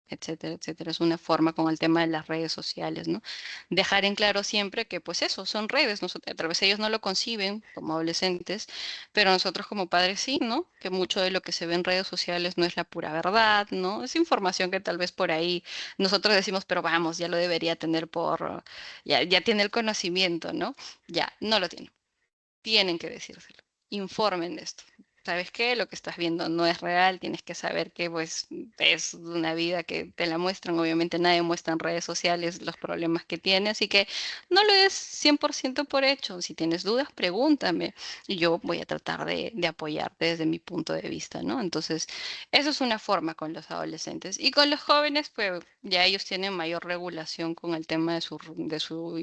etcétera, etcétera. Es una forma con el tema de las redes sociales, ¿no? Dejar en claro siempre que, pues eso, son redes. Nosotros, tal vez ellos no lo conciben como adolescentes, pero nosotros como padres sí, ¿no? Que mucho de lo que se ve en redes sociales no es la pura verdad, ¿no? Es información que tal vez por ahí nosotros decimos, pero vamos, ya lo debería tener ya tiene el conocimiento, ¿no? Ya, no lo tiene, tienen que decírselo. Informen de esto. ¿Sabes qué? Lo que estás viendo no es real, tienes que saber que pues es una vida que te la muestran. Obviamente nadie muestra en redes sociales los problemas que tiene, así que no lo des 100% por hecho. Si tienes dudas, pregúntame y yo voy a tratar de apoyarte desde mi punto de vista, ¿no? Entonces, eso es una forma con los adolescentes. Y con los jóvenes, pues ya ellos tienen mayor regulación con el tema de su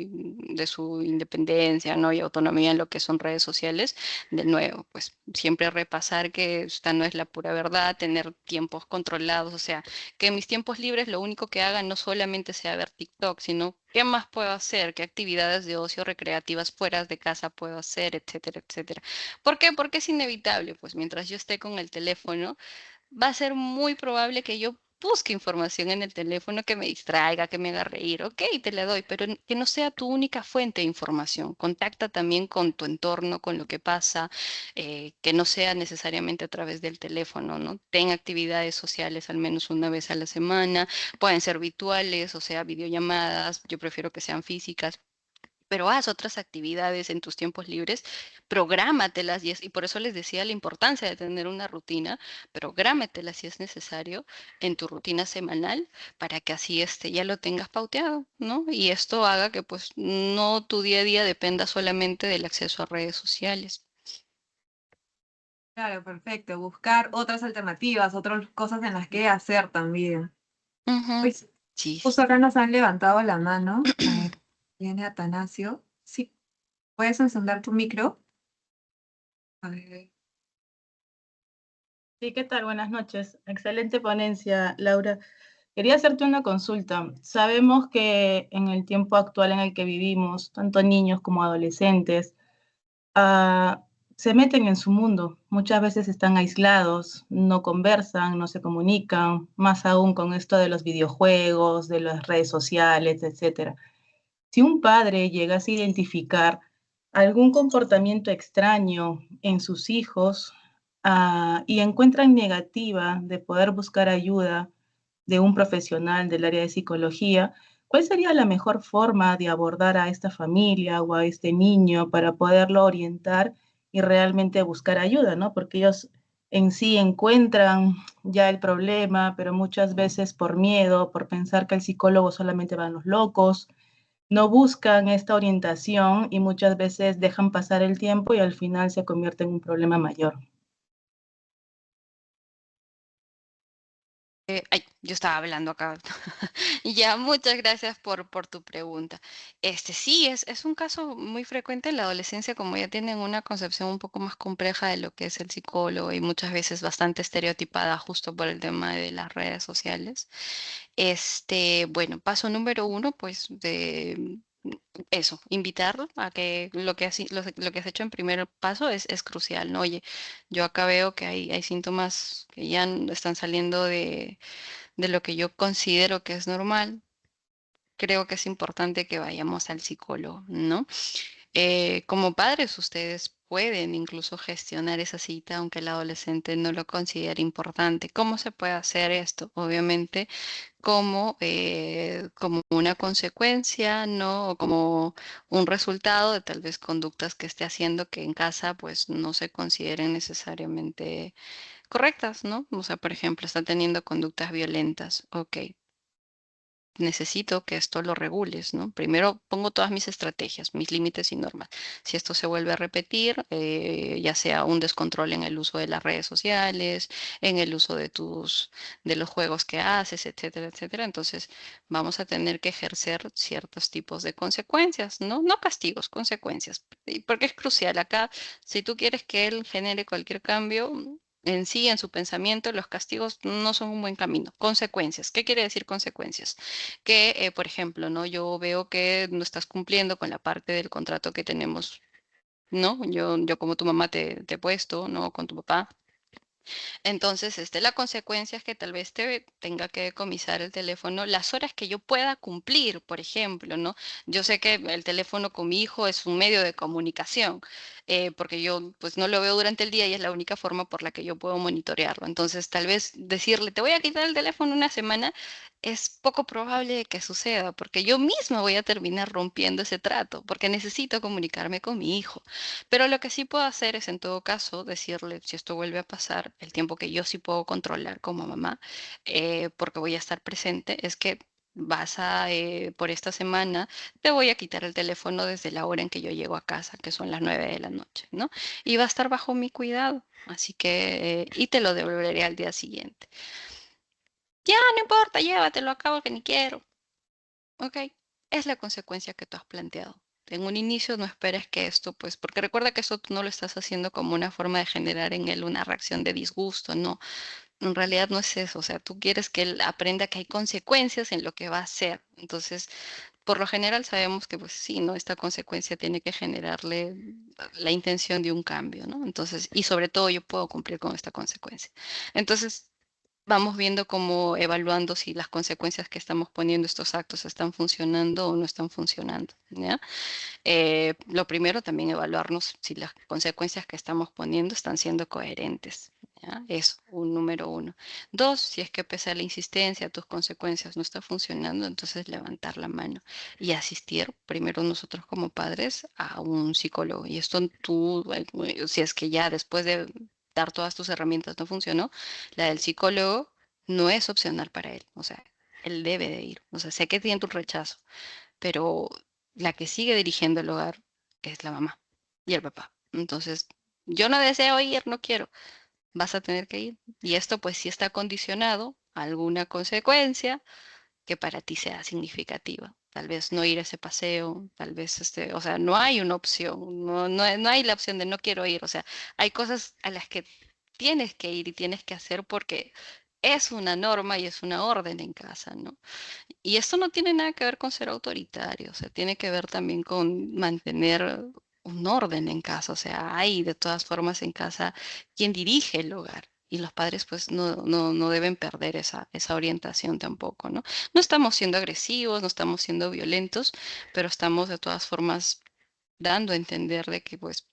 independencia, ¿no? Y autonomía en lo que son redes sociales. De nuevo, pues siempre repasar que esta no es la pura verdad, tener tiempos controlados, o sea, que en mis tiempos libres lo único que haga no solamente sea ver TikTok, sino qué más puedo hacer, qué actividades de ocio recreativas fuera de casa puedo hacer, etcétera, etcétera. ¿Por qué? Porque es inevitable, pues mientras yo esté con el teléfono, va a ser muy probable que yo busque información en el teléfono que me distraiga, que me haga reír. Ok, te la doy, pero que no sea tu única fuente de información. Contacta también con tu entorno, con lo que pasa, que no sea necesariamente a través del teléfono, ¿no? Ten actividades sociales al menos una vez a la semana. Pueden ser virtuales, o sea, videollamadas. Yo prefiero que sean físicas, pero haz otras actividades en tus tiempos libres, prográmatelas, y por eso les decía la importancia de tener una rutina, prográmatelas si es necesario en tu rutina semanal para que así ya lo tengas pauteado, ¿no? Y esto haga que pues no tu día a día dependa solamente del acceso a redes sociales. Claro, perfecto. Buscar otras alternativas, otras cosas en las que hacer también. Ujú. Pues Sí. justo acá nos han levantado la mano. A ver, viene Atanasio. Sí, ¿puedes encender tu micro? A ver. Sí, ¿qué tal? Buenas noches. Excelente ponencia, Laura. Quería hacerte una consulta. Sabemos que en el tiempo actual en el que vivimos, tanto niños como adolescentes, ah, se meten en su mundo. Muchas veces están aislados, no conversan, no se comunican, más aún con esto de los videojuegos, de las redes sociales, etcétera. Si un padre llegase a identificar algún comportamiento extraño en sus hijos, y encuentran negativa de poder buscar ayuda de un profesional del área de psicología, ¿cuál sería la mejor forma de abordar a esta familia o a este niño para poderlo orientar y realmente buscar ayuda, ¿no? Porque ellos en sí encuentran ya el problema, pero muchas veces por miedo, por pensar que el psicólogo solamente va a los locos, no buscan esta orientación y muchas veces dejan pasar el tiempo y al final se convierte en un problema mayor. Ay, yo estaba hablando acá. Ya, muchas gracias por tu pregunta. Sí, es un caso muy frecuente en la adolescencia, como ya tienen una concepción un poco más compleja de lo que es el psicólogo y muchas veces bastante estereotipada justo por el tema de las redes sociales. Bueno, paso número uno, pues de eso, invitarlo a que lo que has hecho en primer paso es crucial, ¿no? Oye, yo acá veo que hay síntomas que ya están saliendo de lo que yo considero que es normal. Creo que es importante que vayamos al psicólogo, ¿no? Como padres, ustedes pueden incluso gestionar esa cita, aunque el adolescente no lo considere importante. ¿Cómo se puede hacer esto? Obviamente como una consecuencia, ¿no? O como un resultado de tal vez conductas que esté haciendo que en casa pues no se consideren necesariamente correctas, ¿no? O sea, por ejemplo, está teniendo conductas violentas. Ok, necesito que esto lo regules, ¿no? Primero pongo todas mis estrategias, mis límites y normas. Si esto se vuelve a repetir, ya sea un descontrol en el uso de las redes sociales, en el uso de los juegos que haces, etcétera, etcétera, entonces vamos a tener que ejercer ciertos tipos de consecuencias, ¿no? No castigos, consecuencias. Porque es crucial acá, si tú quieres que él genere cualquier cambio, en sí, en su pensamiento, los castigos no son un buen camino. Consecuencias. ¿Qué quiere decir consecuencias? Que, por ejemplo, ¿no? Yo veo que no estás cumpliendo con la parte del contrato que tenemos, ¿no? Yo como tu mamá te he puesto, ¿no? Con tu papá. Entonces, la consecuencia es que tal vez te tenga que decomisar el teléfono las horas que yo pueda cumplir, por ejemplo, ¿no? Yo sé que el teléfono con mi hijo es un medio de comunicación, porque yo pues no lo veo durante el día y es la única forma por la que yo puedo monitorearlo. Entonces, tal vez decirle, te voy a quitar el teléfono una semana, es poco probable que suceda, porque yo misma voy a terminar rompiendo ese trato, porque necesito comunicarme con mi hijo. Pero lo que sí puedo hacer es, en todo caso, decirle, si esto vuelve a pasar, el tiempo que yo sí puedo controlar como mamá, porque voy a estar presente, es que por esta semana, te voy a quitar el teléfono desde la hora en que yo llego a casa, que son las 9 de la noche, ¿no? Y va a estar bajo mi cuidado. Así que, y te lo devolveré al día siguiente. Ya, no importa, llévatelo, acabo que ni quiero. Ok, es la consecuencia que tú has planteado. En un inicio no esperes que esto, pues, porque recuerda que esto tú no lo estás haciendo como una forma de generar en él una reacción de disgusto, no, en realidad no es eso, o sea, tú quieres que él aprenda que hay consecuencias en lo que va a hacer. Entonces, por lo general sabemos que, pues sí, ¿no? Esta consecuencia tiene que generarle la intención de un cambio, ¿no? Entonces, y sobre todo yo puedo cumplir con esta consecuencia. Entonces, vamos viendo cómo evaluando si las consecuencias que estamos poniendo estos actos están funcionando o no están funcionando, ¿ya? Lo primero también evaluarnos si las consecuencias que estamos poniendo están siendo coherentes, ¿ya? Eso, un número uno. Dos, si es que pese a la insistencia, tus consecuencias no están funcionando, entonces levantar la mano y asistir primero nosotros como padres a un psicólogo. Y esto tú, si es que ya después de dar todas tus herramientas no funcionó, la del psicólogo no es opcional para él, o sea, él debe de ir. O sea, sé que tiene tu rechazo, pero la que sigue dirigiendo el hogar es la mamá y el papá. Entonces, yo no deseo ir, no quiero, vas a tener que ir. Y esto pues sí está condicionado a alguna consecuencia que para ti sea significativa. Tal vez no ir a ese paseo, tal vez o sea, no hay una opción, no hay la opción de no quiero ir. O sea, hay cosas a las que tienes que ir y tienes que hacer porque es una norma y es una orden en casa, ¿no? Y esto no tiene nada que ver con ser autoritario, o sea, tiene que ver también con mantener un orden en casa, o sea, hay de todas formas en casa quien dirige el hogar. Y los padres pues no deben perder esa orientación tampoco, ¿no? No estamos siendo agresivos, no estamos siendo violentos, pero estamos de todas formas dando a entender de que pues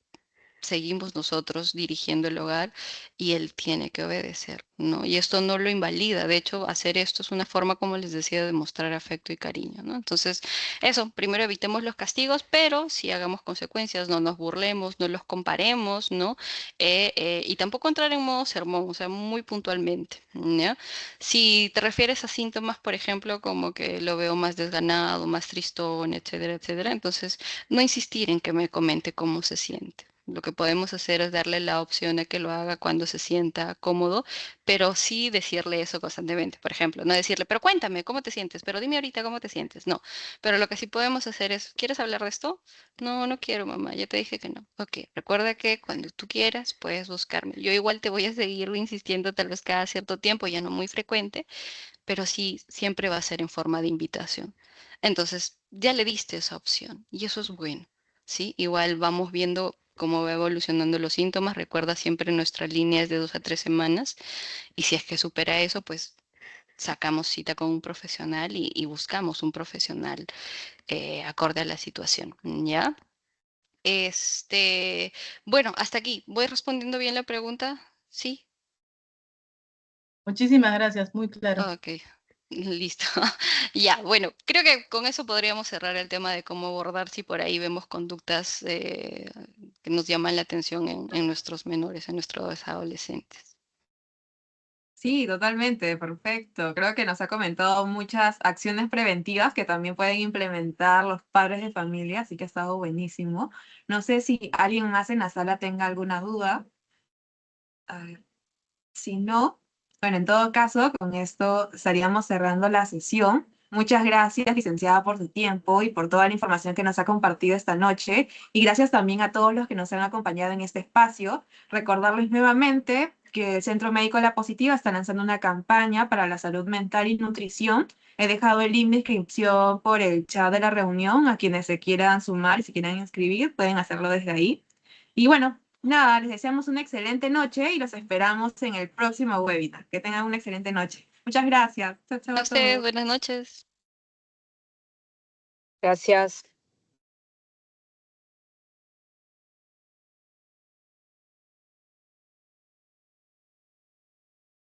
seguimos nosotros dirigiendo el hogar y él tiene que obedecer, ¿no? Y esto no lo invalida, de hecho, hacer esto es una forma, como les decía, de mostrar afecto y cariño, ¿no? Entonces, eso, primero evitemos los castigos, pero sí hagamos consecuencias, no nos burlemos, no los comparemos, ¿no? Y tampoco entrar en modo sermón, o sea, muy puntualmente, ¿ya? Si te refieres a síntomas, por ejemplo, como que lo veo más desganado, más tristón, etcétera, etcétera, entonces no insistir en que me comente cómo se siente. Lo que podemos hacer es darle la opción de que lo haga cuando se sienta cómodo, pero sí decirle eso constantemente. Por ejemplo, no decirle, pero cuéntame, ¿cómo te sientes? Pero dime ahorita cómo te sientes. No, pero lo que sí podemos hacer es, ¿quieres hablar de esto? No, no quiero, mamá, ya te dije que no. Ok, recuerda que cuando tú quieras puedes buscarme. Yo igual te voy a seguir insistiendo tal vez cada cierto tiempo, ya no muy frecuente, pero sí siempre va a ser en forma de invitación. Entonces, ya le diste esa opción y eso es bueno, ¿sí? Igual vamos viendo cómo va evolucionando los síntomas. Recuerda siempre nuestra línea es de 2 a 3 semanas y si es que supera eso, pues sacamos cita con un profesional y buscamos un profesional acorde a la situación, ¿ya? Bueno, hasta aquí. ¿Voy respondiendo bien la pregunta? ¿Sí? Muchísimas gracias, muy claro. Ok, listo. Ya, bueno, creo que con eso podríamos cerrar el tema de cómo abordar si por ahí vemos conductas que nos llaman la atención en nuestros menores, en nuestros adolescentes. Sí, totalmente, perfecto. Creo que nos ha comentado muchas acciones preventivas que también pueden implementar los padres de familia, así que ha estado buenísimo. No sé si alguien más en la sala tenga alguna duda. A ver, si no, bueno, en todo caso, con esto estaríamos cerrando la sesión. Muchas gracias, licenciada, por su tiempo y por toda la información que nos ha compartido esta noche. Y gracias también a todos los que nos han acompañado en este espacio. Recordarles nuevamente que el Centro Médico La Positiva está lanzando una campaña para la salud mental y nutrición. He dejado el link de inscripción por el chat de la reunión. A quienes se quieran sumar y se quieran inscribir, pueden hacerlo desde ahí. Y bueno, nada, les deseamos una excelente noche y los esperamos en el próximo webinar. Que tengan una excelente noche. Muchas gracias. Chao, chao A a ustedes, todos. buenas noches. Gracias.